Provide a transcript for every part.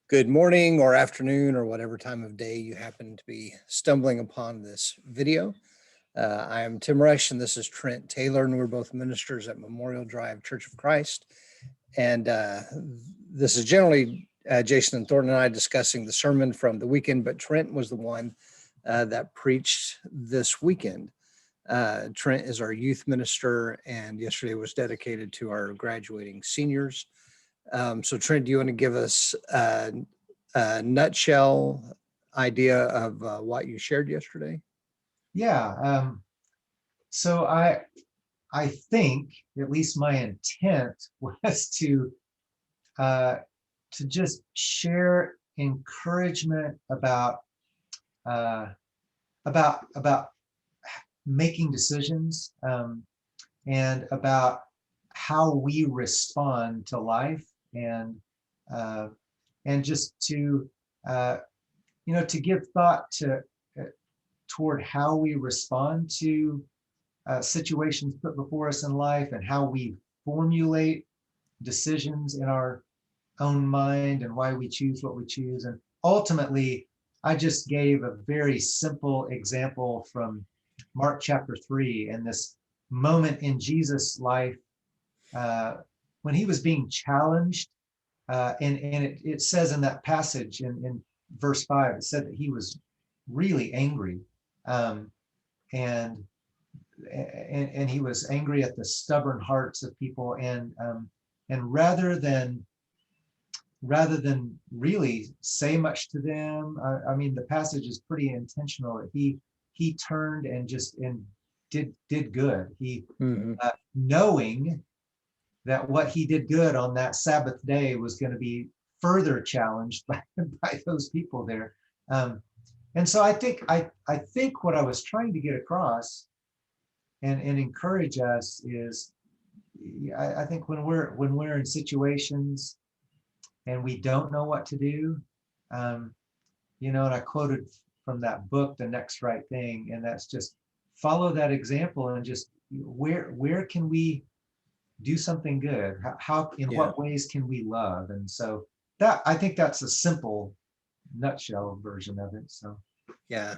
Good morning or afternoon or whatever time of day you happen to be stumbling upon this video. I am Tim Rush and this is Trent Taylor, and we're both ministers at Memorial Drive Church of Christ. And this is generally Jason and Thornton and I discussing the sermon from the weekend, but Trent was the one that preached this weekend. Trent is our youth minister, and yesterday was dedicated to our graduating seniors. So Trent, do you want to give us a nutshell idea of what you shared yesterday? Yeah. So I think at least my intent was to just share encouragement about making decisions, and about how we respond to life, and just to to give thought toward how we respond to situations put before us in life, and how we formulate decisions in our own mind, and why we choose what we choose. And ultimately, I just gave a very simple example from Mark chapter 3, and this moment in Jesus' life when he was being challenged. And it says in that passage in verse 5, it said that he was really angry. And he was angry at the stubborn hearts of people, and rather than really say much to them, I mean, the passage is pretty intentional. He turned and did good. He knowing that what he did good on that Sabbath day was going to be further challenged by those people there. And so I think what I was trying to get across and encourage us is, I think when we're in situations and we don't know what to do, and I quoted from that book, The Next Right Thing, and that's just follow that example, and just where can we do something good? How in what ways can we love? And so that, I think that's a simple nutshell version of it. So yeah.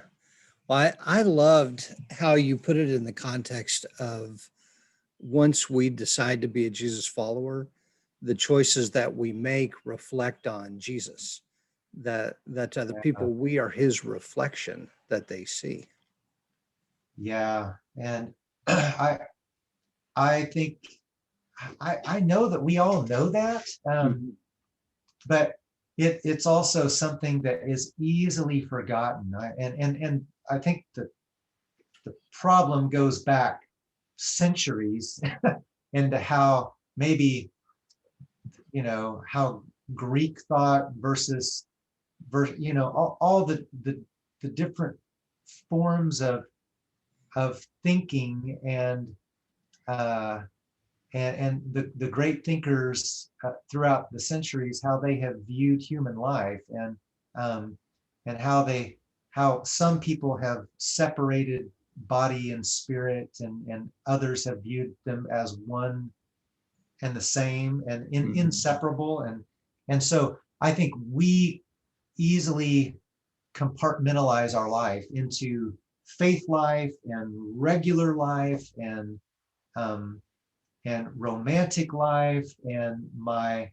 Well, I loved how you put it in the context of, once we decide to be a Jesus follower, the choices that we make reflect on Jesus, that to other people, we are his reflection that they see. Yeah. And I think I know that we all know that, but it's also something that is easily forgotten. And I think that the problem goes back centuries into how maybe, how Greek thought versus all the different forms of thinking, and the great thinkers throughout the centuries, how they have viewed human life, and how some people have separated body and spirit, and others have viewed them as one and the same, and inseparable. And so I think we easily compartmentalize our life into faith life and regular life, and romantic life, and my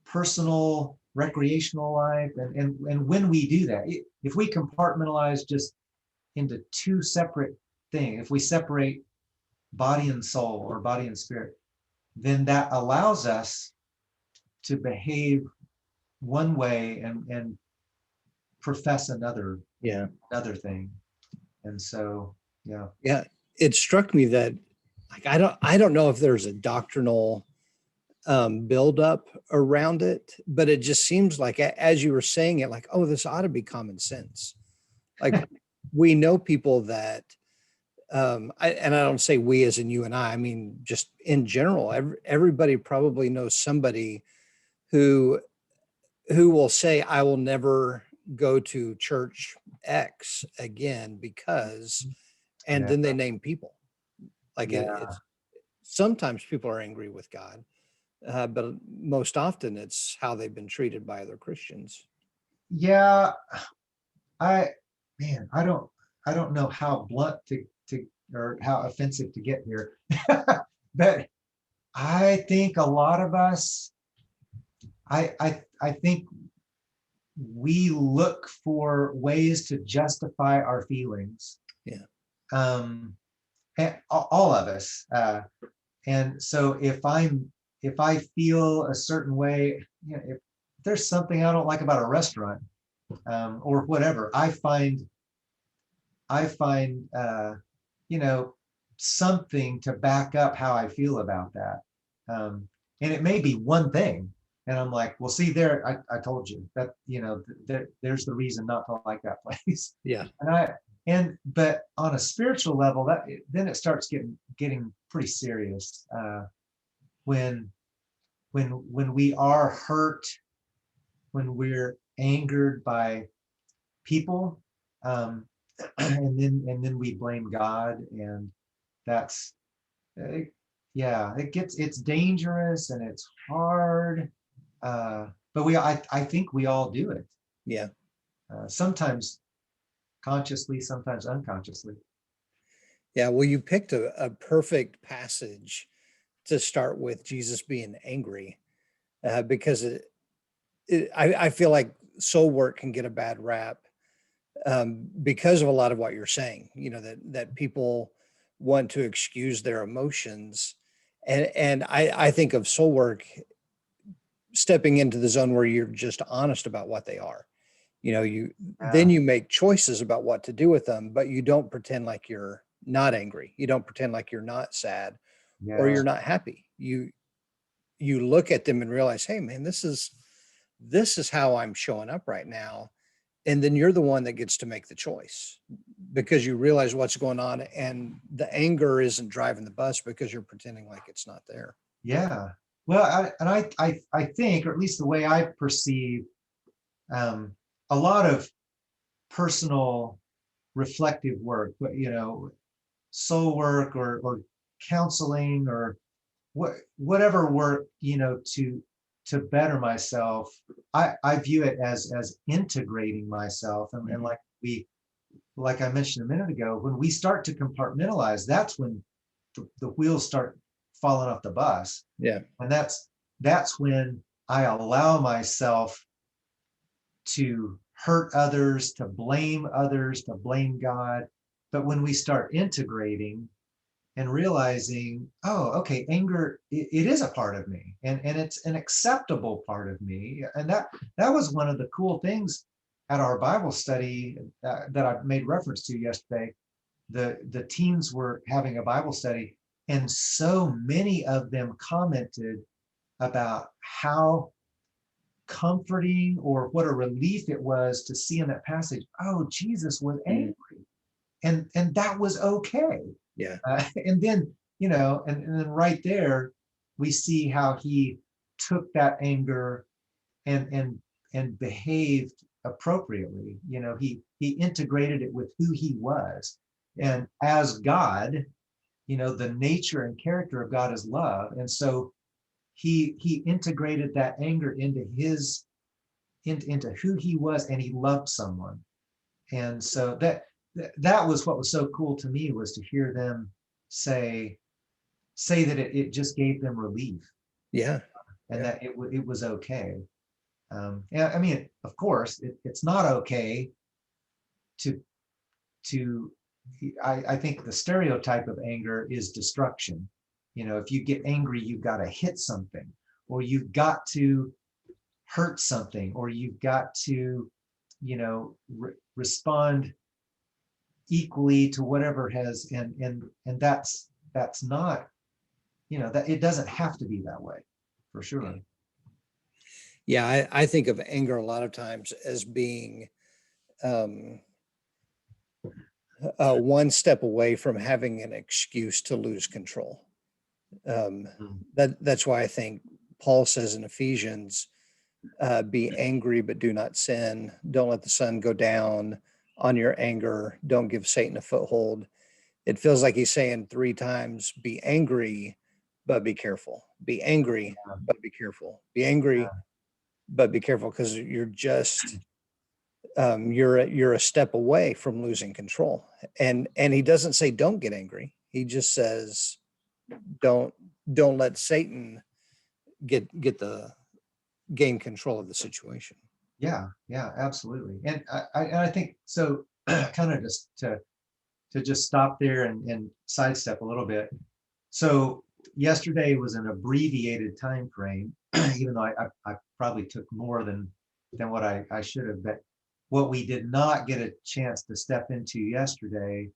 personal recreational life. And when we do that, if we compartmentalize just into two separate things, if we separate body and soul, or body and spirit, then that allows us to behave one way and profess another thing. And so It struck me that, like, I don't know if there's a doctrinal buildup around it, but it just seems like, as you were saying it, like, oh, this ought to be common sense. Like, we know people that, and I don't say we as in you and I mean, just in general, everybody probably knows somebody who will say, I will never go to church X again because, and then they name people. Like, it's sometimes people are angry with God. but most often it's how they've been treated by other Christians. Yeah, I man, I don't know how blunt to or how offensive to get here. But I think a lot of us, I think we look for ways to justify our feelings. Yeah. And all of us. And so if I feel a certain way, you know, if there's something I don't like about a restaurant, or whatever, I find you know, something to back up how I feel about that. And it may be one thing. And I'm like, well, see there, I told you that, you know, there's the reason not to like that place. Yeah. But on a spiritual level, then it starts getting pretty serious. When we are hurt, when we're angered by people, um, and then we blame God, and that's yeah, it's dangerous and it's hard. But I think we all do it. Yeah. Sometimes consciously, sometimes unconsciously. Yeah. Well, you picked a perfect passage to start with, Jesus being angry, because I feel like soul work can get a bad rap, because of a lot of what you're saying, that people want to excuse their emotions. And I think of soul work stepping into the zone where you're just honest about what they are. Then Yeah. you make choices about what to do with them, but you don't pretend like you're not angry. You don't pretend like you're not sad or Yeah. you're not happy. You look at them and realize, hey man, this is how I'm showing up right now. And then you're the one that gets to make the choice, because you realize what's going on, and the anger isn't driving the bus because you're pretending like it's not there. Yeah. Well, I think, or at least the way I perceive, um, a lot of personal reflective work, you know, soul work or counseling or whatever work, you know, to better myself. I view it as integrating myself, and Mhm. like I mentioned a minute ago, when we start to compartmentalize, that's when the wheels start falling off the bus. Yeah. And that's when I allow myself to hurt others, to blame God. But when we start integrating and realizing, oh, okay, anger, it is a part of me, and it's an acceptable part of me. And that was one of the cool things at our Bible study that I made reference to yesterday. The teens were having a Bible study, and so many of them commented about how comforting or what a relief it was to see in that passage, oh, Jesus was Mm. angry, and that was okay. Yeah. And then, you know, and then right there we see how he took that anger and behaved appropriately. You know, he integrated it with who he was. And as God, you know, the nature and character of God is love. And so he integrated that anger into into who he was, and he loved someone. And so that was what was so cool to me, was to hear them say that it just gave them relief, Yeah. and Yeah. that it was okay. Yeah, I mean, of course, it's not okay to to. I think the stereotype of anger is destruction. You know, if you get angry, you've got to hit something, or you've got to hurt something, or you've got to, you know, respond equally to whatever has, and that's not, you know, that it doesn't have to be that way, for sure. Yeah. I think of anger a lot of times as being, um, one step away from having an excuse to lose control. Um, Mm. that's why I think Paul says in Ephesians, be angry, but do not sin. Don't let the sun go down on your anger. Don't give Satan a foothold. It feels like he's saying three times, be angry, but be careful. Be angry, Yeah. but be careful. Be angry, but be careful, because you're just you're a step away from losing control. And he doesn't say don't get angry. He just says don't don't let Satan get the gain control of the situation. Yeah, yeah, absolutely. And I think so. Kind of just to just stop there and sidestep a little bit. So yesterday was an abbreviated time frame, even though I probably took more than what I should have. But what we did not get a chance to step into yesterday,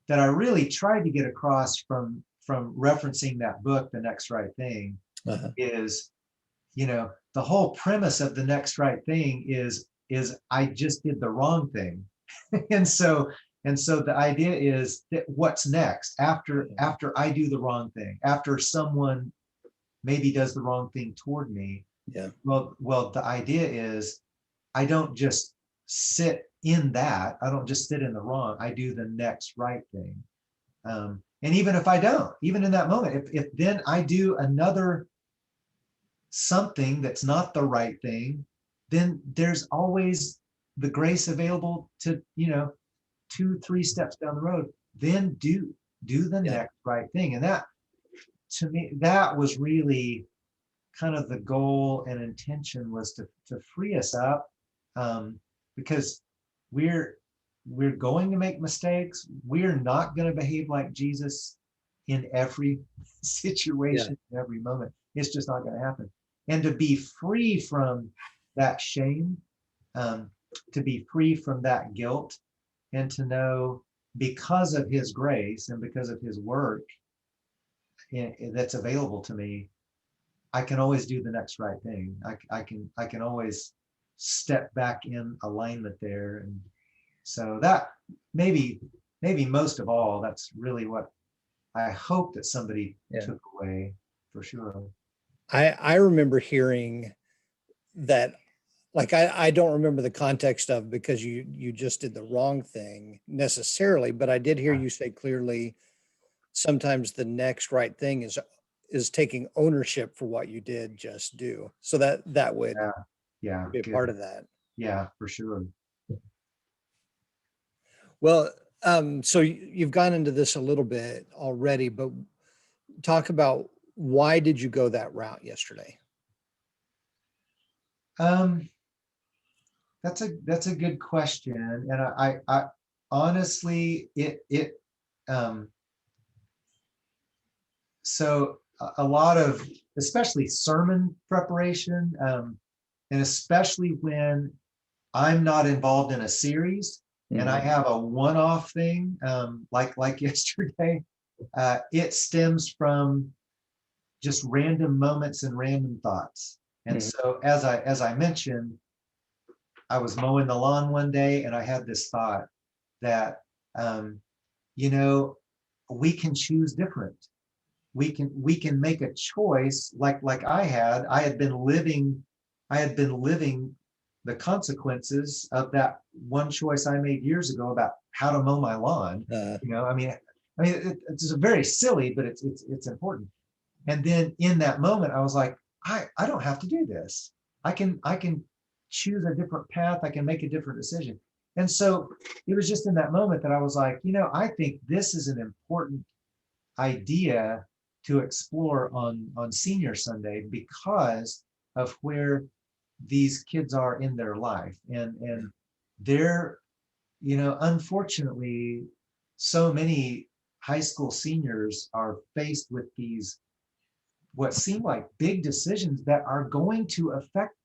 that I really tried to get across from referencing that book, The Next Right Thing, Uh-huh. is, the whole premise of The Next Right Thing is I just did the wrong thing. and so and so the idea is that what's next after I do the wrong thing, after someone maybe does the wrong thing toward me. Yeah. Well, the idea is I don't just sit in that. I don't just sit in the wrong. I do the next right thing. And even if I don't, even in that moment, if then I do another something that's not the right thing, then there's always the grace available to, 2, 3 steps down the road, then do the Yeah. next right thing. And that, to me, that was really kind of the goal and intention, was to free us up, because we're we're going to make mistakes. We're not going to behave like Jesus in every Yeah. situation, in every moment. It's just not going to happen. And to be free from that shame, um, to be free from that guilt, and to know, because of his grace and because of his work that's available to me, I can always do the next right thing. I can always step back in alignment there. And so that, maybe most of all, that's really what I hope that somebody Yeah. took away, for sure. I remember hearing that, like, I don't remember the context of, because you just did the wrong thing necessarily, but I did hear Yeah, you say clearly, sometimes the next right thing is taking ownership for what you did just do. So that would yeah, yeah, be a good. part of that. Yeah, for sure. Well, so you've gone into this a little bit already, but talk about, why did you go that route yesterday? Um, that's a good question, and I honestly, um, so a lot of, especially sermon preparation, and especially when I'm not involved in a series and I Mhm. have a one-off thing, like yesterday, it stems from just random moments and random thoughts. And Mhm. so, as I mentioned, I was mowing the lawn one day and I had this thought that, um, you know, we can choose different. We can make a choice, like I had been living the consequences of that one choice I made years ago about how to mow my lawn. Uh, It's very silly, but it's important. And then in that moment, I was like, I don't have to do this. I can choose a different path. I can make a different decision. And so it was just in that moment that I was like, I think this is an important idea to explore on Senior Sunday, because of where these kids are in their life, and they're, unfortunately, so many high school seniors are faced with these, what seem like big decisions that are going to affect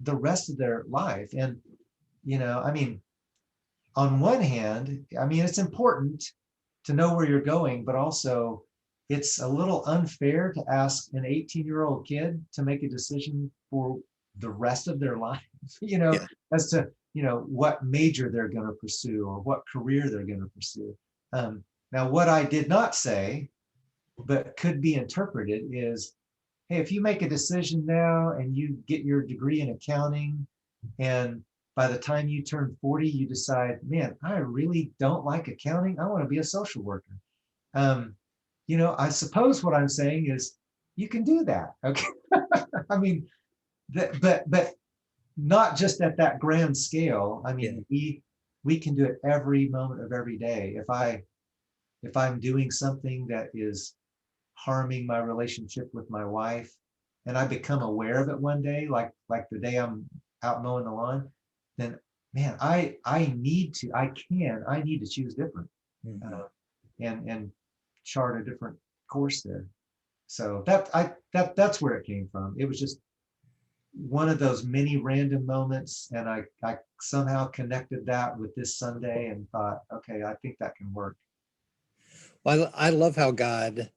the rest of their life. And on one hand, it's important to know where you're going, but also it's a little unfair to ask an 18-year-old kid to make a decision for the rest of their life, yeah. as to, what major they're going to pursue or what career they're going to pursue. Now, what I did not say, but could be interpreted, is, hey, if you make a decision now and you get your degree in accounting, and by the time you turn 40, you decide, man, I really don't like accounting. I want to be a social worker. Um, I suppose what I'm saying is you can do that. Okay. I mean, but not just at that grand scale. I Yeah. mean, we can do it every moment of every day. If I'm doing something that is harming my relationship with my wife, and I become aware of it one day, like the day I'm out mowing the lawn, then man, I need to choose different, Mhm. uh, and chart a different course there. So that's where it came from. It was just one of those many random moments, and I somehow connected that with this Sunday and thought, okay, I think that can work. Well, I love how God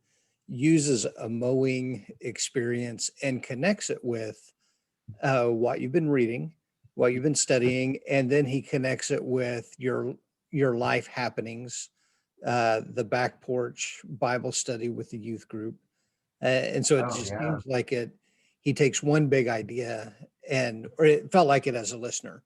uses a mowing experience and connects it with what you've been reading, what you've been studying, and then he connects it with your life happenings, the back porch Bible study with the youth group, and so it Oh just yeah, seems like it. He takes one big idea, and or it felt like it as a listener,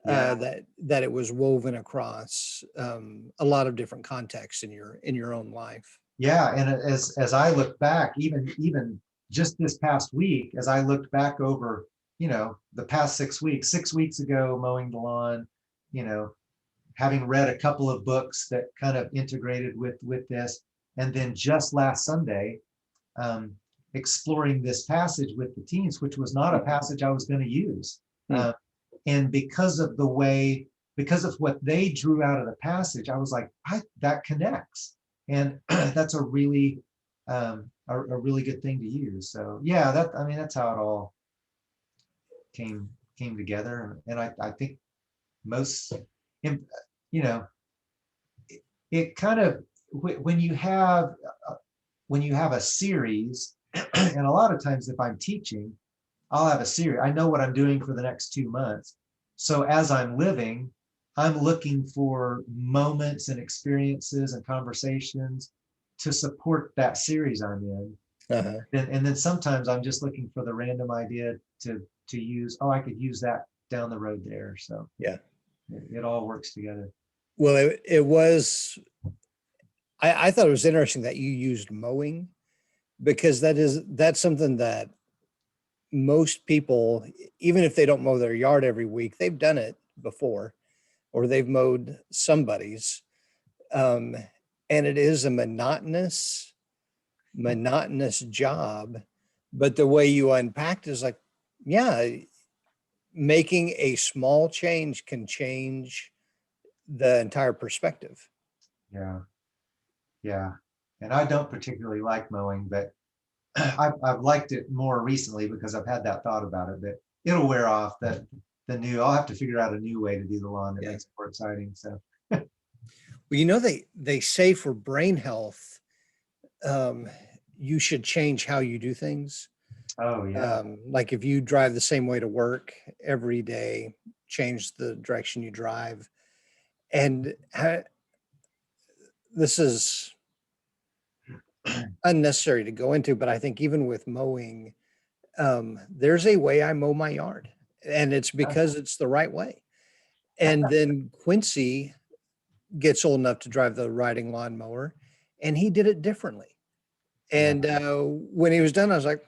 yeah, that it was woven across a lot of different contexts in your own life. yeah. And as I look back, even just this past week, as I looked back over, the past 6 weeks, 6 weeks ago, mowing the lawn, you know, having read a couple of books that kind of integrated with this, and then just last Sunday, um, exploring this passage with the teens, which was not a passage I was going to use. Hmm. And because of what they drew out of the passage, I was like, that connects. And that's a really good thing to use. So yeah, I mean, that's how it all came came together. And I think most, you know, it kind of, when when you have a series, and a lot of times if I'm teaching, I'll have a series. I know what I'm doing for the next 2 months. So as I'm living, I'm looking for moments and experiences and conversations to support that series I'm in. Uh-huh. And then sometimes I'm just looking for the random idea to use. Oh, I could use that down the road there. So Yeah. it all works together. Well, it was. I thought it was interesting that you used mowing because that's something that most people, even if they don't mow their yard every week, they've done it before or they've mowed somebody's. Um, and it is a monotonous job. But the way you unpacked is like, yeah, making a small change can change the entire perspective. Yeah, yeah. And I don't particularly like mowing, but I've liked it more recently because I've had that thought about it, but it'll wear off. I'll have to figure out a new way to do the lawn that Yeah. makes it more exciting. So Well, they say for brain health, um, you should change how you do things. oh yeah, Like if you drive the same way to work every day, change the direction you drive. And this is unnecessary to go into, but I think even with mowing, there's a way I mow my yard, and it's yeah, because it's the right way. And then Quincy gets old enough to drive the riding lawnmower, and he did it differently. yeah, And when he was done, I was like,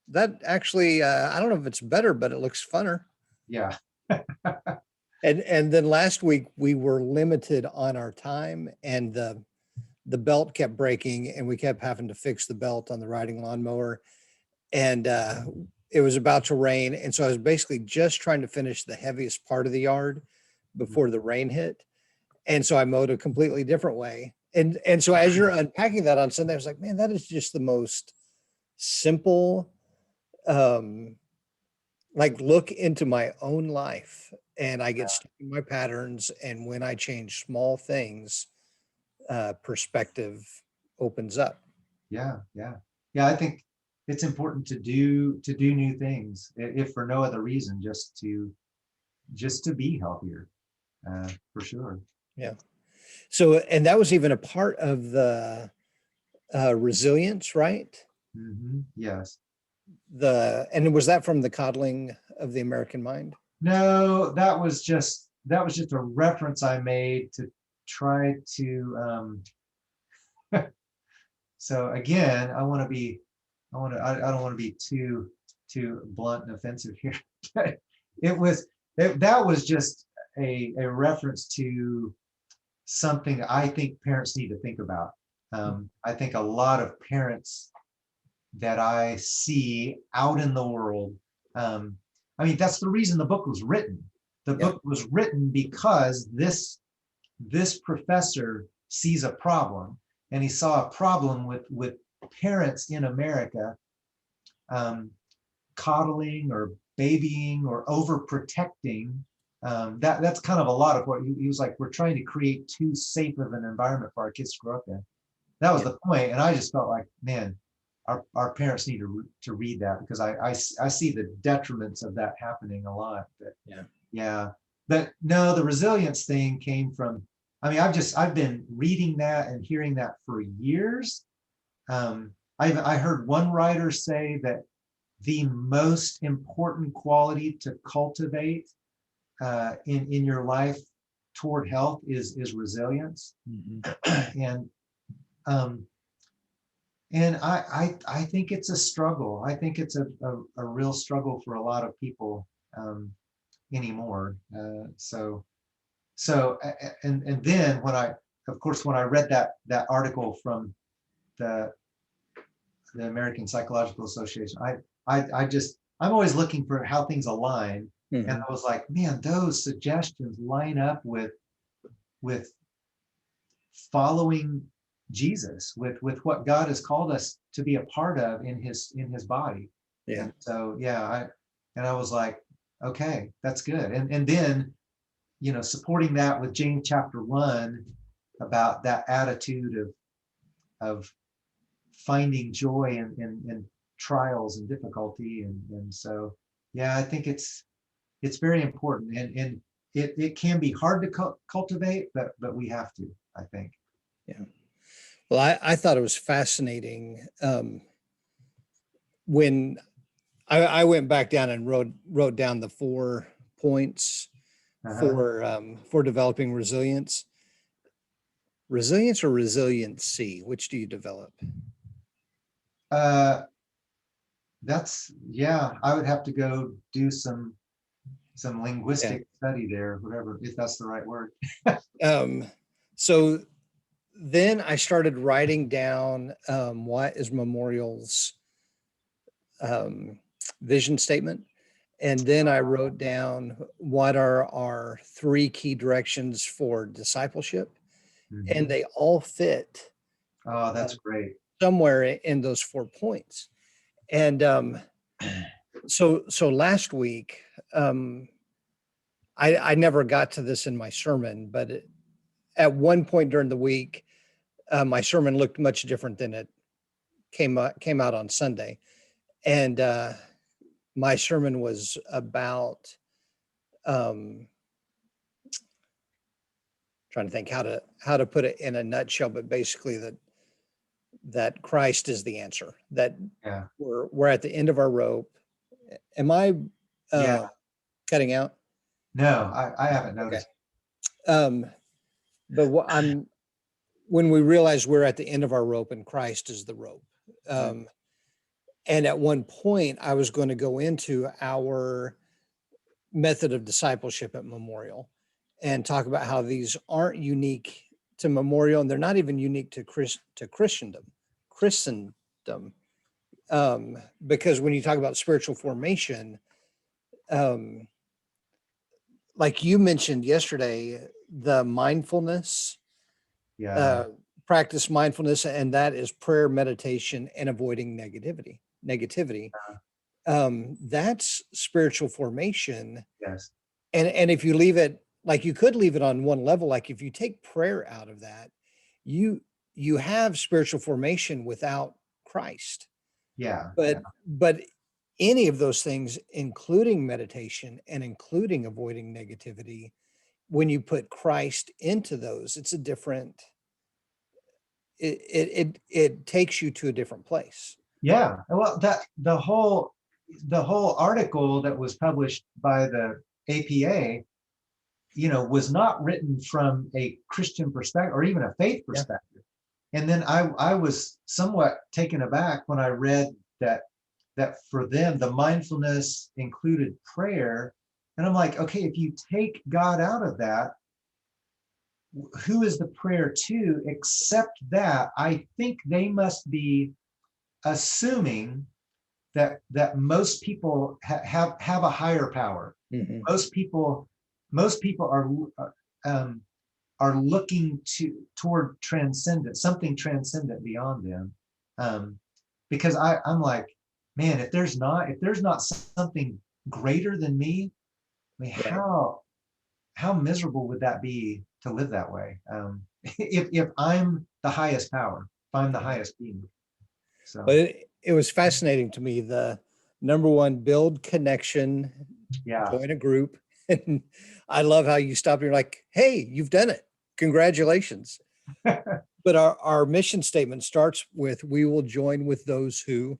that actually, I don't know if it's better, but it looks funner. yeah, And then last week we were limited on our time, and the belt kept breaking, and we kept having to fix the belt on the riding lawnmower. And it was about to rain, and so I was basically just trying to finish the heaviest part of the yard before the rain hit. And so I mowed a completely different way. And so as you're unpacking that on Sunday, I was like, man, that is just the most simple, um, like look into my own life, and I get stuck in my patterns. And when I change small things, perspective opens up. yeah, yeah, yeah. I think it's important to do new things, if for no other reason, just to be healthier, for sure. Yeah. So, and that was even a part of the resilience, right? Yes. And was that from the coddling of the American mind? No, that was just a reference I made to try to so again, I don't want to be too blunt and offensive here, but that was just a reference to something that I think parents need to think about. I think a lot of parents that I see out in the world, I mean, that's the reason the book was written. The Yeah. book was written because this professor sees a problem, and he saw a problem with parents in America coddling or babying or overprotecting. That's kind of a lot of what he was like. We're trying to create too safe of an environment for our kids to grow up in. That was Yeah. the point, and I just felt like, man, our parents need to read that, because I see the detriments of that happening a lot. But Yeah. yeah, but no, the resilience thing came from. I mean, I've been reading that and hearing that for years. I heard one writer say that the most important quality to cultivate in your life toward health is resilience. and um, and I think it's a struggle. I think it's a real struggle for a lot of people anymore. And then of course, when I read that article from the American Psychological Association, I'm always looking for how things align. And I was like, man, those suggestions line up with following Jesus, with what God has called us to be a part of in his body. Yeah. And so I was like, okay, that's good. And then, supporting that with James chapter 1 about that attitude of finding joy in trials and difficulty. And so, yeah, I think it's very important, and it can be hard to cultivate, but we have to, I think. Yeah. Well, I thought it was fascinating when I went back down and wrote down the 4 points for developing resilience. Resilience or resiliency? Which do you develop? I would have to go do some linguistic study there, whatever, if that's the right word. So then I started writing down what is Memorial's vision statement. And then I wrote down what are our 3 key directions for discipleship. And they all fit. Oh, that's great. Somewhere in those 4 points. And so last week, I never got to this in my sermon, but at one point during the week, my sermon looked much different than it came out on Sunday. And my sermon was about trying to think how to put it in a nutshell, but basically that Christ is the answer, that we're at the end of our rope. Am I cutting out? No, I haven't noticed. Okay. But when we realize we're at the end of our rope and Christ is the rope. And at one point I was going to go into our method of discipleship at Memorial and talk about how these aren't unique to Memorial, and they're not even unique to Christendom. Because when you talk about spiritual formation, like you mentioned yesterday, the mindfulness, practice mindfulness, and that is prayer, meditation, and avoiding negativity. That's spiritual formation. Yes. And if you leave it, like you could leave it on one level, like if you take prayer out of that, you have spiritual formation without Christ. But any of those things, including meditation and including avoiding negativity, when you put Christ into those, it's a different, it takes you to a different place. Yeah. Well, the whole article that was published by the APA, was not written from a Christian perspective or even a faith perspective. and then I was somewhat taken aback when I read that for them the mindfulness included prayer, and I'm like, okay, if you take God out of that, who is the prayer to? Except that I think they must be assuming that most people have a higher power. Mhm. Most people um, are looking toward transcendent, something transcendent beyond them. Because I'm like, man, if there's not something greater than me, I mean, Right. how miserable would that be to live that way? If I'm the highest power, if I'm the Right. highest being. But So it was fascinating to me. The number one, build connection, yeah. join a group. And I love how you stop and you're like, hey, you've done it. Congratulations. But our mission statement starts with, we will join with those who.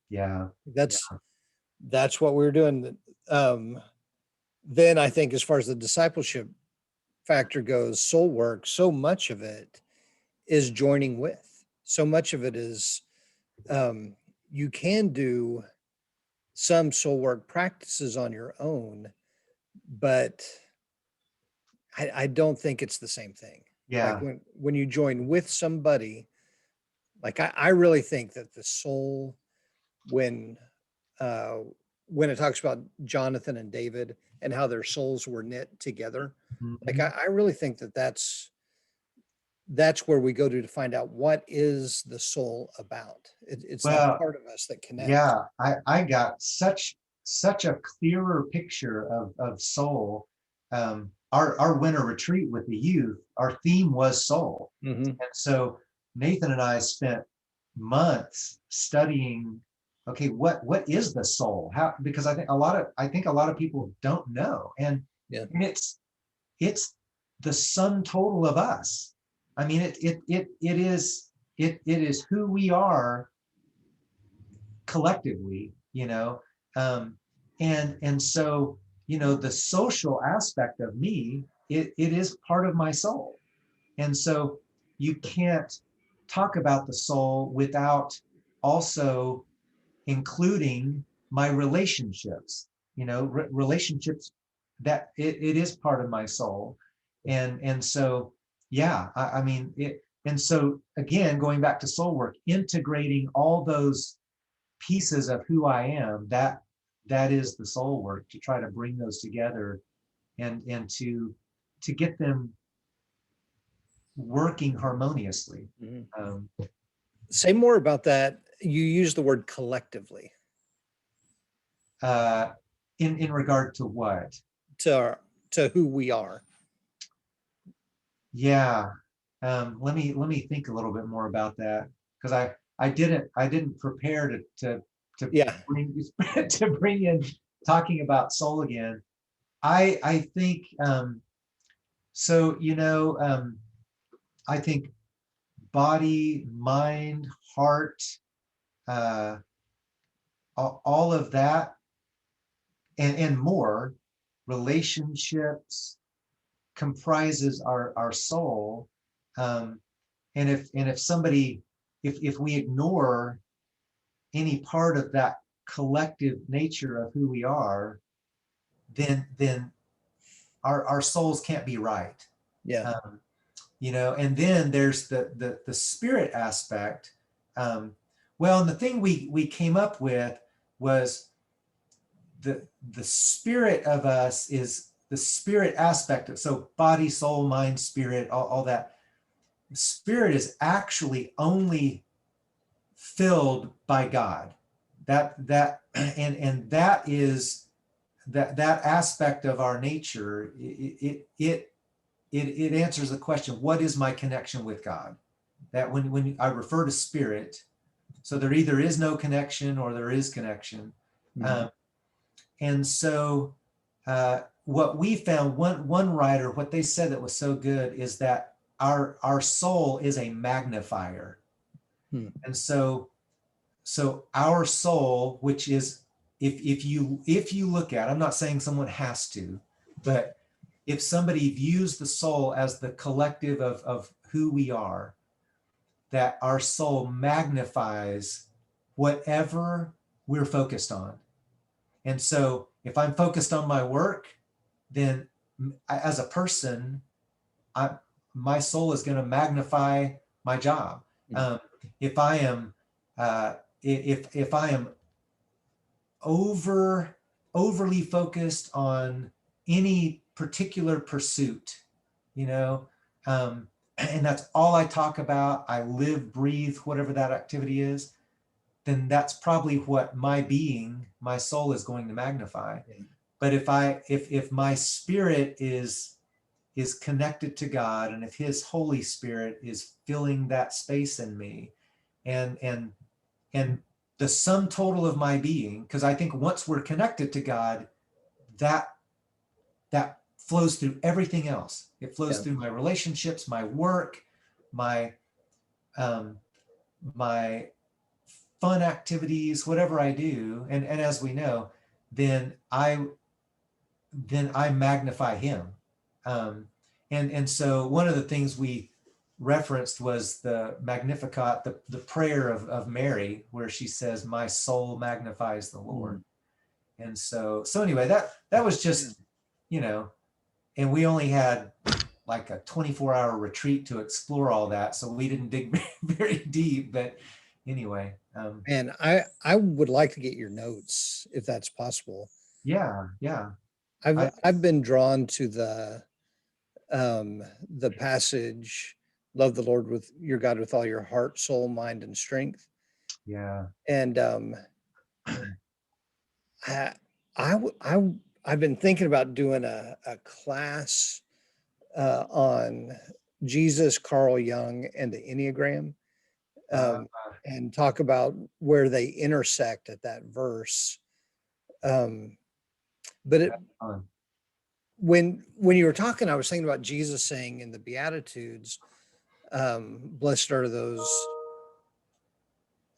Yeah. That's that's what we're doing. Then I think as far as the discipleship factor goes, soul work, so much of it is joining with. So much of it is um, you can do some soul work practices on your own, but I don't think it's the same thing. Like Yeah. when you join with somebody, like I really think that the soul, when uh, when it talks about Jonathan and David and how their souls were knit together, like Mhm. I really think that that's where we go to find out what is the soul about. It's that Well, part of us that connects. yeah, I got such a clearer picture of soul. Our winter retreat with the youth, our theme was soul. Hmm. And so Nathan and I spent months studying, okay, what is the soul? How, because I think a lot of people don't know. Yeah. And it's the sum total of us. I mean, it is who we are collectively, and so the social aspect of me, it is part of my soul. And so you can't talk about the soul without also including my relationships, relationships, that it is part of my soul. And so yeah, I mean it. And so again, going back to soul work, integrating all those pieces of who I am, that is the soul work, to try to bring those together and to get them working harmoniously. Mhm. Um, Say more about that. You use the word collectively uh, in regard to what? to to who we are. Yeah. Let me think a little bit more about that, because I didn't prepare to Yeah. bring to bring in talking about soul again. I think so. I think body, mind, heart, uh, all of that, and more, relationships comprises our soul. Um, and if somebody, if we ignore any part of that collective nature of who we are, then our souls can't be right. Yeah. Um, and then there's the spirit aspect. um, well, and the thing we came up with was the spirit of us is the spirit aspect of, so body, soul, mind, spirit, all that. Spirit is actually only filled by God. And that is that aspect of our nature. It answers the question, what is my connection with God? That when I refer to spirit, so there either is no connection or there is connection. Mhm. Um, and so what we found, one writer, what they said that was so good is that our soul is a magnifier. Hmm. And so our soul, which is, if you look at, I'm not saying someone has to, but if somebody views the soul as the collective of who we are, that our soul magnifies whatever we're focused on. And so if I'm focused on my work, then as a person, my soul is going to magnify my job. If I am if I am overly focused on any particular pursuit, you know, and that's all I talk about, I live, breathe, whatever that activity is, then that's probably what my soul is going to magnify. Yeah. But if my spirit is connected to God, and if his Holy Spirit is filling that space in me, and the sum total of my being, because I think once we're connected to God, that flows through everything else. It flows through my relationships, my work, my my fun activities, whatever I do, and as we know, then I magnify him. And so one of the things we referenced was the Magnificat, the prayer of Mary, where she says, "My soul magnifies the Lord." And so anyway, that was just, and we only had like a 24-hour retreat to explore all that, so we didn't dig very deep. But anyway, And I would like to get your notes if that's possible. yeah. I've been drawn to the passage, love the Lord with your God with all your heart, soul, mind, and strength. Yeah. And I, I've been thinking about doing a class on Jesus, Carl Jung, and the Enneagram, Uh, and talk about where they intersect at that verse. But when you were talking, I was thinking about Jesus saying in the Beatitudes, blessed are those.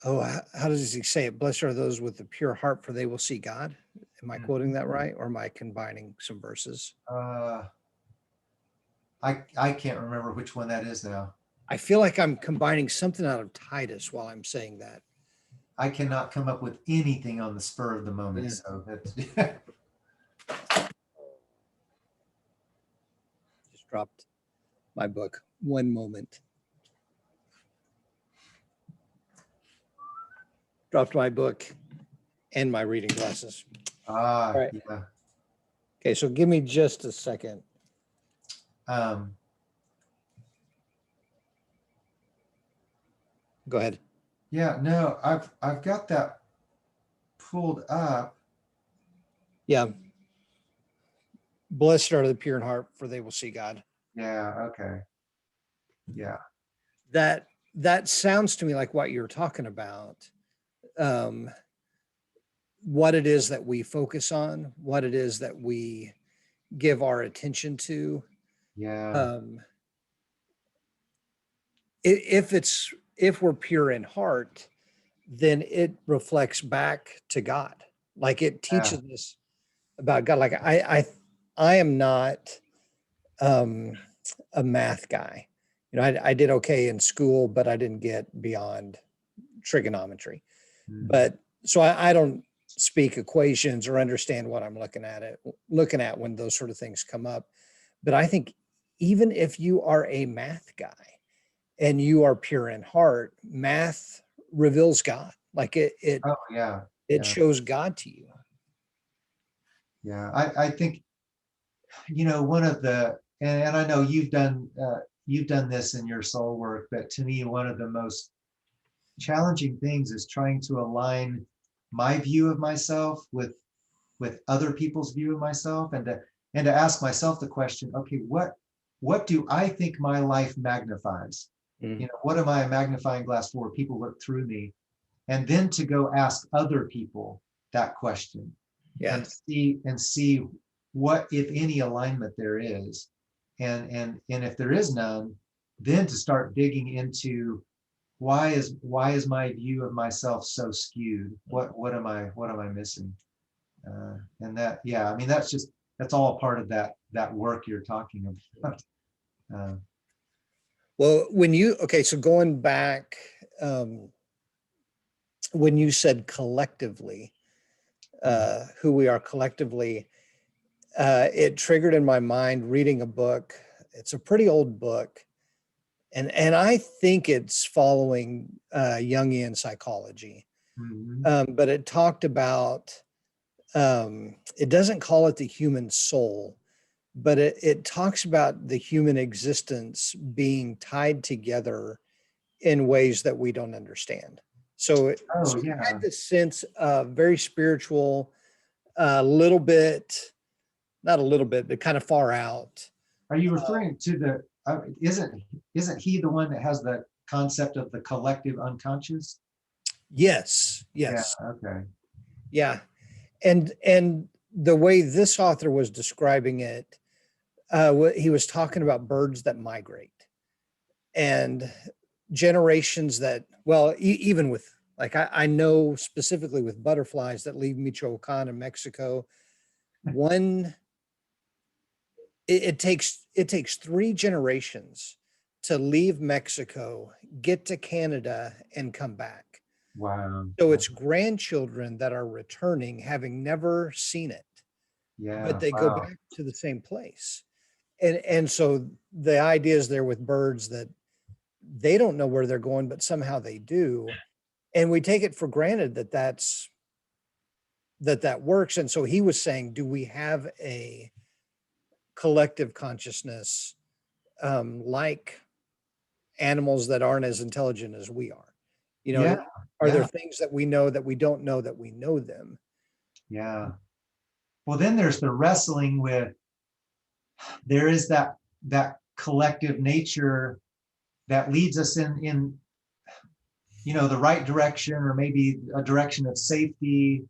Oh, how does he say it? Blessed are those with the pure heart, for they will see God. Am I quoting that right, or am I combining some verses? I can't remember which one that is now. I feel like I'm combining something out of Titus while I'm saying that. I cannot come up with anything on the spur of the moment. Yeah. So that's Just dropped my book. One moment. Dropped my book and my reading glasses. All right. yeah. Okay, so give me just a second. Go ahead. Yeah, no, I've got that pulled up. Yeah. Blessed are the pure in heart, for they will see God. Yeah, okay. Yeah. That sounds to me like what you're talking about. What it is that we focus on, what it is that we give our attention to. Yeah. If we're pure in heart, then it reflects back to God. Like it teaches us about God. Like I am not a math guy. I did okay in school, but I didn't get beyond trigonometry. But so I don't speak equations or understand what I'm looking at when those sort of things come up. But I think even if you are a math guy and you are pure in heart, math reveals God. Like it Oh, yeah. it shows God to you. Yeah. I think, one of the, and I know you've done this in your soul work, but to me, one of the most challenging things is trying to align my view of myself with other people's view of myself, and to ask myself the question, okay, what do I think my life magnifies? What am I a magnifying glass for? People look through me, and then to go ask other people that question, Yeah. and see what, if any, alignment there is, and if there is none, then to start digging into why is my view of myself so skewed? What am I missing? And that, yeah, I mean, that's all part of that work you're talking about. Well, so going back, um, when you said collectively, Mhm. who we are collectively, it triggered in my mind reading a book. It's a pretty old book, and I think it's following Jungian psychology, Mhm. but it talked about. It doesn't call it the human soul, but it talks about the human existence being tied together in ways that we don't understand. So Oh it had yeah. this sense of very spiritual, a little bit, not a little bit, but kind of far out. Are you referring to the, isn't he the one that has the concept of the collective unconscious? Yes, Yeah, yes, okay. yeah. And the way this author was describing it, he was talking about birds that migrate and generations that, well, even with, like, I know specifically with butterflies that leave Michoacan in Mexico, one, it takes 3 generations to leave Mexico, get to Canada, and come back. Wow. So it's grandchildren that are returning, having never seen it, but Yeah, they go wow. back to the same place. And so the idea is there with birds that they don't know where they're going, but somehow they do. And we take it for granted that that works. And so he was saying, do we have a collective consciousness, like animals that aren't as intelligent as we are? You Yeah, know, are there yeah, things that we know that we don't know that we know them? yeah. Well, then there's the wrestling with, there is that collective nature that leads us in the right direction, or maybe a direction of safety,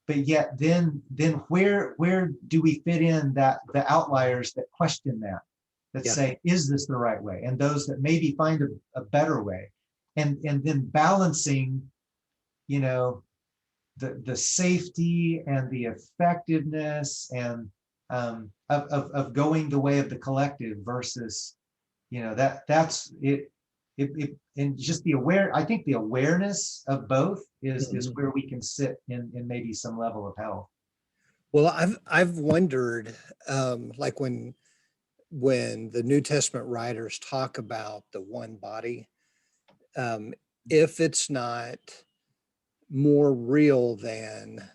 but yet then where do we fit in that the outliers that question that Yeah. say, is this the right way, and those that maybe find a better way, and then balancing, you know the safety and the effectiveness, and of going the way of the collective versus, that's it. And just I think the awareness of both is Mhm. where we can sit in maybe some level of health. Well, I've wondered, like when the New Testament writers talk about the one body, um, if it's not more real than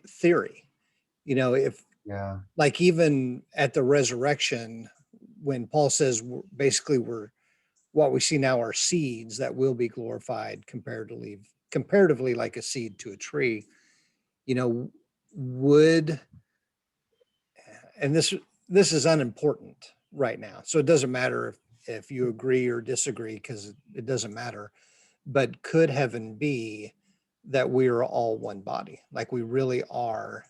theory. If, Yeah. like, even at the resurrection, when Paul says basically we're what we see now are seeds that will be glorified comparatively like a seed to a tree, you know, would, and this is unimportant right now. So it doesn't matter if you agree or disagree, because it doesn't matter. But could heaven be that we are all one body, like we really are?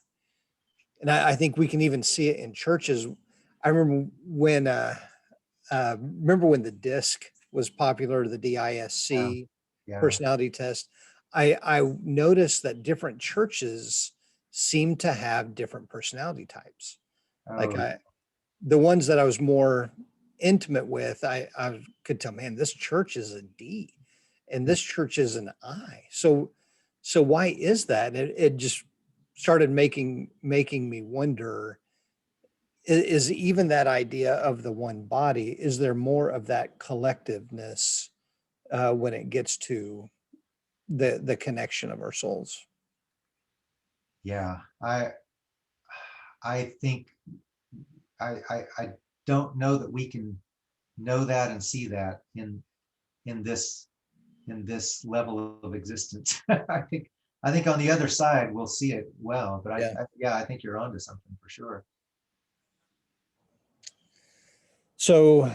And I think we can even see it in churches. I remember when the DISC was popular, the Yeah. DISC Yeah. personality test. I noticed that different churches seem to have different personality types. Like, Oh, the ones that I was more intimate with, I could tell, man, this church is a D and this church is an I. So why is that? It just started making me wonder, is even that idea of the one body, is there more of that collectiveness when it gets to the connection of our souls? yeah. I think I don't know that we can know that and see that in this in this level of existence. I think on the other side we'll see it well, but Yeah. yeah, I think you're onto something for sure. So,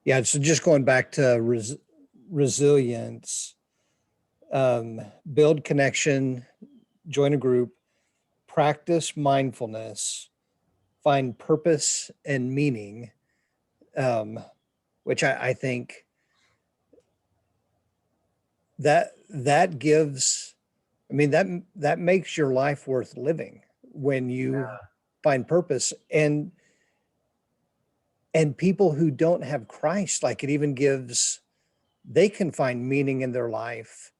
yeah, so just going back to resilience, build connection, join a group, practice mindfulness, find purpose and meaning, um, which I think that gives, I mean, that makes your life worth living when you Yeah. find purpose. And And people who don't have Christ, like it even gives, they can find meaning in their life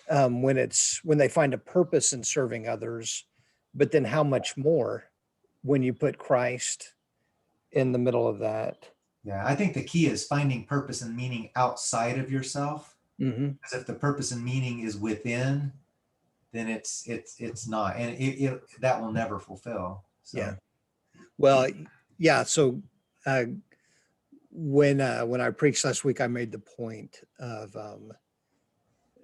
when they find a purpose in serving others. But then how much more when you put Christ in the middle of that? Yeah, I think the key is finding purpose and meaning outside of yourself. Hmm. Because if the purpose and meaning is within, then it's not, and it that will never fulfill. Yeah. So Well, yeah. So uh, when I preached last week, I made the point of,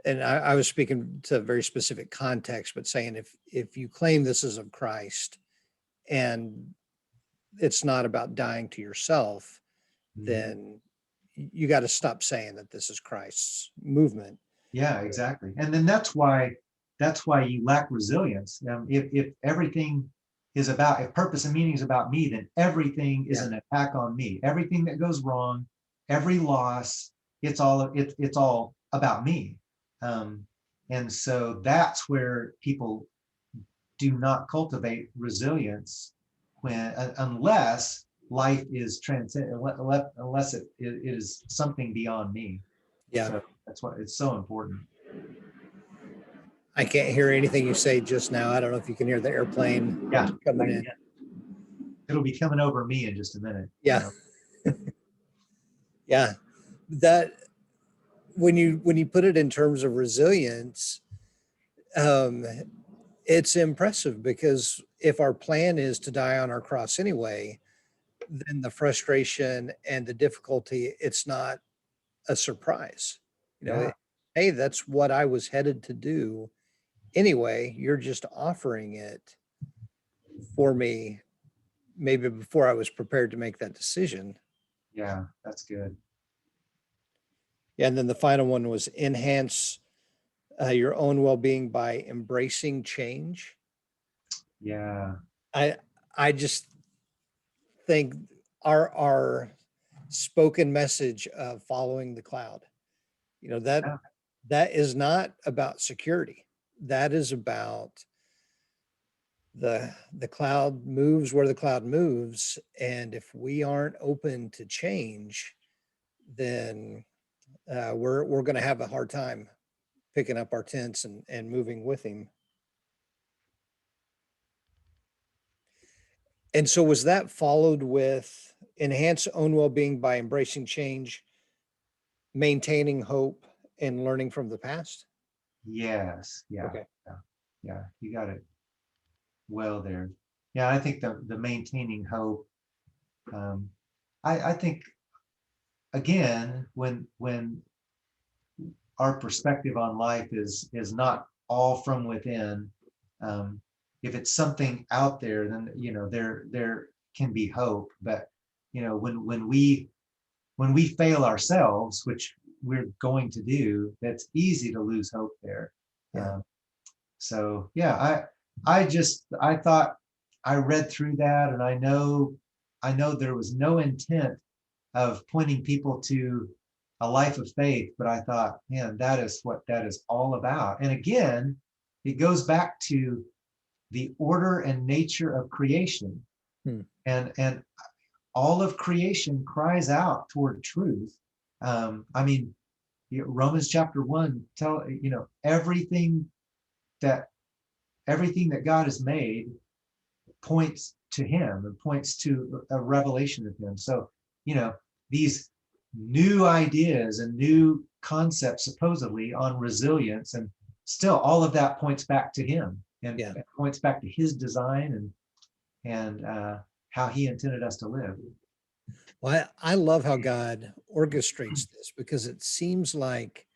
and I was speaking to a very specific context, but saying if you claim this is of Christ and it's not about dying to yourself, mhm. then you got to stop saying that this is Christ's movement. Yeah, exactly. And then that's why you lack resilience. If everything is about, if purpose and meaning is about me, then everything is Yeah. an attack on me. Everything that goes wrong, every loss, it's all about me. Um, and so that's where people do not cultivate resilience when unless life is transcend unless it is something beyond me. Yeah. So that's why it's so important. I can't hear anything you say just now. I don't know if you can hear the airplane Yeah, coming in. it'll be coming over me in just a minute. Yeah. Yeah. That when you put it in terms of resilience, um, it's impressive because if our plan is to die on our cross anyway, then the frustration and the difficulty, it's not a surprise. Yeah, Hey, that's what I was headed to do anyway. You're just offering it for me maybe before I was prepared to make that decision. yeah, that's good. Yeah, and then the final one was enhance your own well-being by embracing change. Yeah, I I just think our spoken message of following the cloud, that yeah, that is not about security. That is about the cloud moves where the cloud moves, and if we aren't open to change, then we're going to have a hard time picking up our tents and moving with him. And so was that followed with enhance own well-being by embracing change, maintaining hope, and learning from the past? yes, yeah, Okay. yeah, yeah. You got it well there. Yeah, I think the maintaining hope. Um, I think again, when our perspective on life is not all from within, um, if it's something out there, then there can be hope. But when we fail ourselves, which we're going to do, that's easy to lose hope there. Yeah. So yeah, I thought I read through that, and I know there was no intent of pointing people to a life of faith, but I thought, man, that is what that is all about. And again, it goes back to the order and nature of creation, Hmm. and all of creation cries out toward truth. I mean, Romans chapter 1 tell that everything that God has made points to him and points to a revelation of him. So, you know, these new ideas and new concepts supposedly on resilience, and still all of that points back to him, and Yeah. points back to his design and how he intended us to live. Well, I love how God orchestrates this because it seems like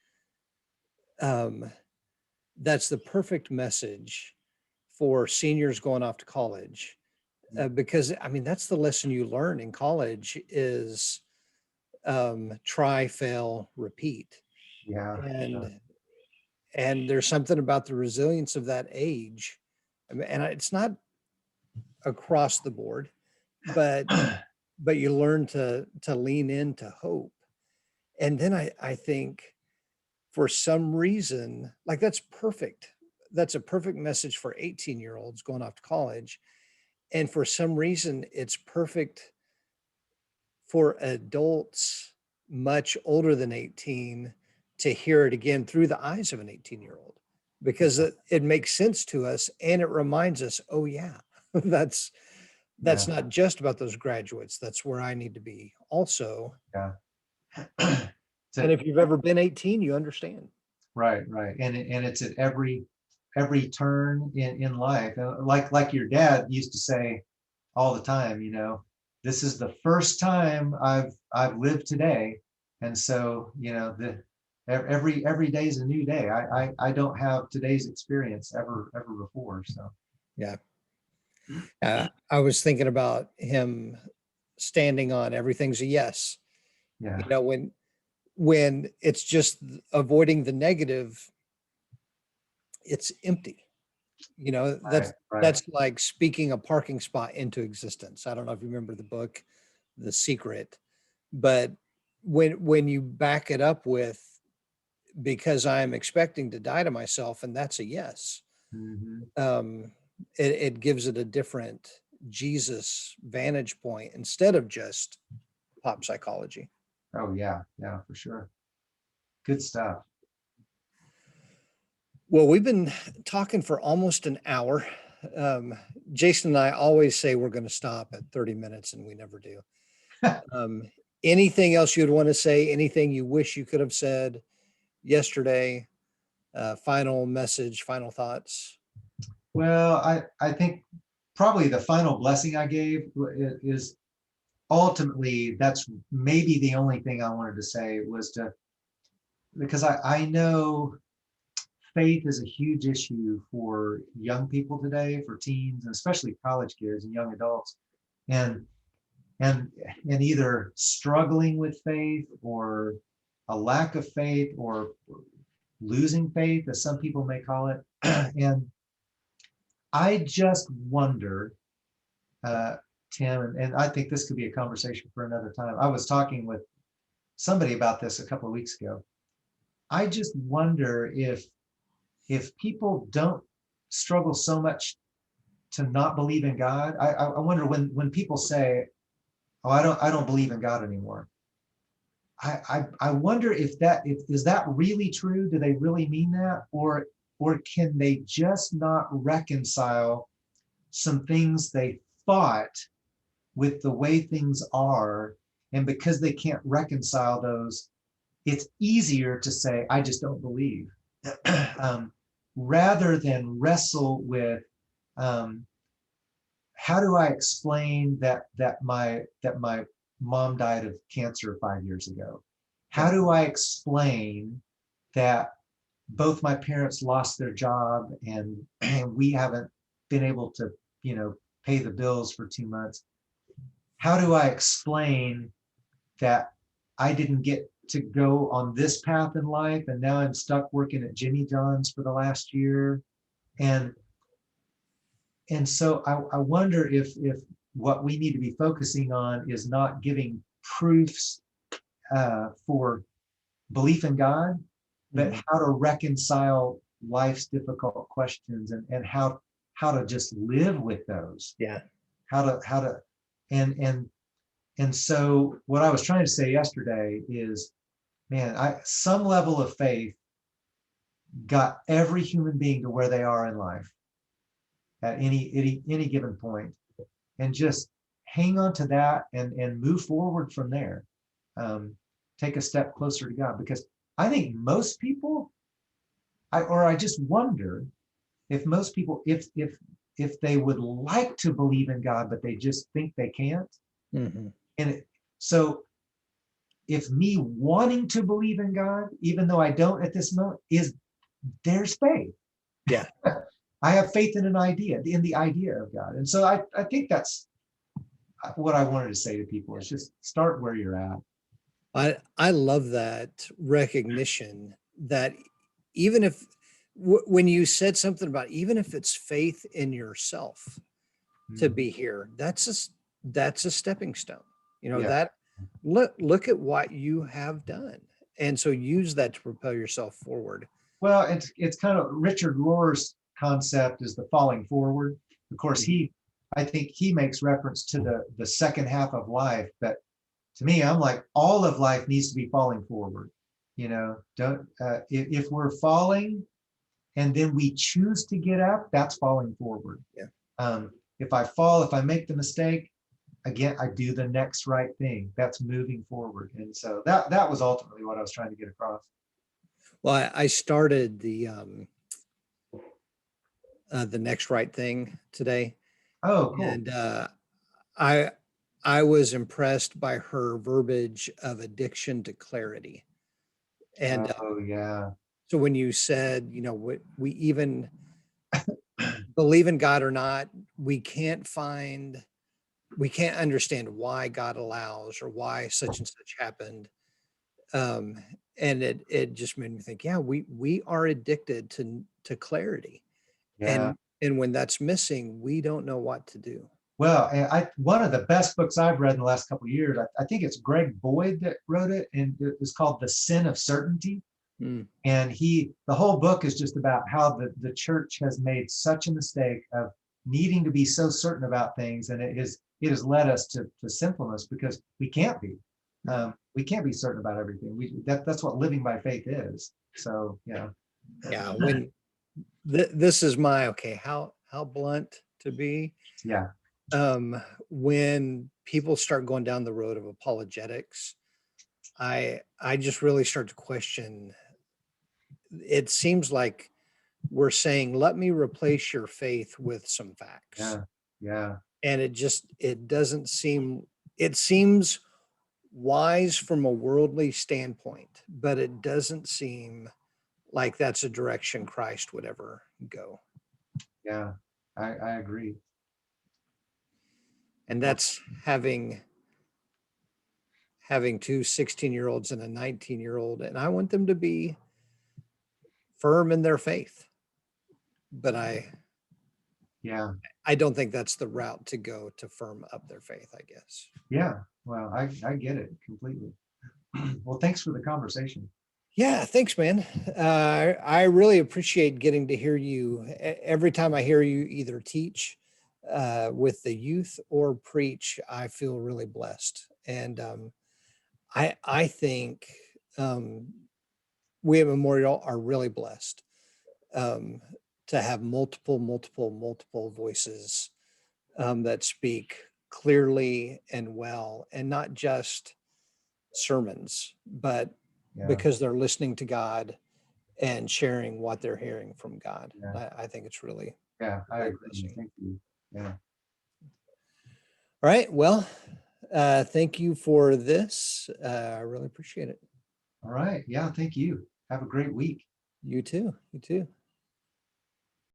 um, that's the perfect message for seniors going off to college. Because I mean, that's the lesson you learn in college is try, fail, repeat. Yeah, yeah, And there's something about the resilience of that age. I mean, and it's not across the board, but you learn to lean into hope. And then I think for some reason, like that's perfect. That's a perfect message for 18-year-olds going off to college. And for some reason, it's perfect for adults much older than 18 to hear it again through the eyes of an 18-year-old, because it makes sense to us and it reminds us, oh yeah, that's Yeah. not just about those graduates. That's where I need to be also. Yeah. And if you've ever been 18, you understand. Right, right. And it's at every turn in life. Like your dad used to say all the time, this is the first time I've lived today. And so, every day is a new day. I don't have today's experience ever before. So Yeah. I was thinking about him standing on everything's a yes. yeah, When it's just avoiding the negative, it's empty. right, right. That's like speaking a parking spot into existence. I don't know if you remember the book, The Secret, but when you back it up with, because I'm expecting to die to myself, and that's a yes, Hmm. it gives it a different Jesus vantage point instead of just pop psychology. Oh yeah, yeah, for sure. Good stuff. Well, we've been talking for almost an hour. Um, Jason and I always say we're going to stop at 30 minutes, and we never do. Um, Anything else you'd want to say? Anything you wish you could have said yesterday? Final message, final thoughts? Well, I think probably the final blessing I gave is ultimately that's maybe the only thing I wanted to say was because I know faith is a huge issue for young people today, for teens, and especially college kids and young adults. And and and either struggling with faith or a lack of faith or losing faith, as some people may call it. And I just wonder, uh, Tim, and I think this could be a conversation for another time. I was talking with somebody about this a couple of weeks ago. I just wonder if people don't struggle so much to not believe in God. I wonder when people say, "Oh, I don't believe in God anymore." I wonder if is that really true? Do they really mean that, or can they just not reconcile some things they thought with the way things are, and because they can't reconcile those, it's easier to say, "I just don't believe," um, rather than wrestle with, um, how do I explain that my mom died of cancer 5 years ago? How Yeah. do I explain that both my parents lost their job and we haven't been able to, pay the bills for 2 months? How do I explain that I didn't get to go on this path in life and now I'm stuck working at Jimmy John's for the last year? And and so I wonder if what we need to be focusing on is not giving proofs for belief in God, but Mhm. how to reconcile life's difficult questions and how to just live with those. Yeah. How to and and and so what I was trying to say yesterday is, man, some level of faith got every human being to where they are in life at any given point, and just hang on to that and move forward from there. Take a step closer to God, because I think most people, I just wonder if most people, if they would like to believe in God, but they just think they can't. Mhm. So if me wanting to believe in God, even though I don't at this moment, is there's faith. Yeah. I have faith in the idea of God. And so I think that's what I wanted to say to people, is just start where you're at. I love that recognition that even if when you said something about even if it's faith in yourself to Mhm. be here, that's a stepping stone. Yeah. That look at what you have done. And so use that to propel yourself forward. Well, it's kind of Richard Rohr's concept is the falling forward. Of course, Mhm. I think he makes reference to the second half of life, but to me, I'm like, all of life needs to be falling forward. Don't if we're falling and then we choose to get up, that's falling forward. Yeah. If I fall, if I make the mistake, again, I do the next right thing. That's moving forward. And so that was ultimately what I was trying to get across. Well, I started the next right thing today, Oh, cool. and I I was impressed by her verbiage of addiction to clarity. And Oh, yeah. so when you said, we even believe in God or not, we can't understand why God allows or why such and such happened. Um, and it just made me think, yeah, we are addicted to clarity. Yeah. And when that's missing, we don't know what to do. Well, and one of the best books I've read in the last couple of years, I think it's Greg Boyd that wrote it, and it was called The Sin of Certainty. Mm, And the whole book is just about how the church has made such a mistake of needing to be so certain about things, and it has led us to sinfulness because we can't be. We can't be certain about everything. That's what living by faith is. So yeah. yeah. When this is my okay, how blunt to be. Yeah. When people start going down the road of apologetics, I just really start to question. It seems like we're saying, let me replace your faith with some facts. Yeah. Yeah. And it doesn't seem, it seems wise from a worldly standpoint, but it doesn't seem like that's a direction Christ would ever go. Yeah. I agree. And that's having two 16-year-olds and a 19-year-old, and I want them to be firm in their faith. But Yeah. I don't think that's the route to go to firm up their faith, I guess. Yeah. Well, I get it completely. Well, thanks for the conversation. Yeah, thanks, man. I really appreciate getting to hear you. Every time I hear you either teach with the youth or preach, I feel really blessed. And I think we at Memorial are really blessed um, to have multiple voices that speak clearly and well, and not just sermons, but Yeah. because they're listening to God and sharing what they're hearing from God. Yeah. I think it's really Yeah. a I great agree. blessing. Thank you. Yeah. All right. Well, thank you for this. I really appreciate it. All right. Yeah. Thank you. Have a great week. You too. You too.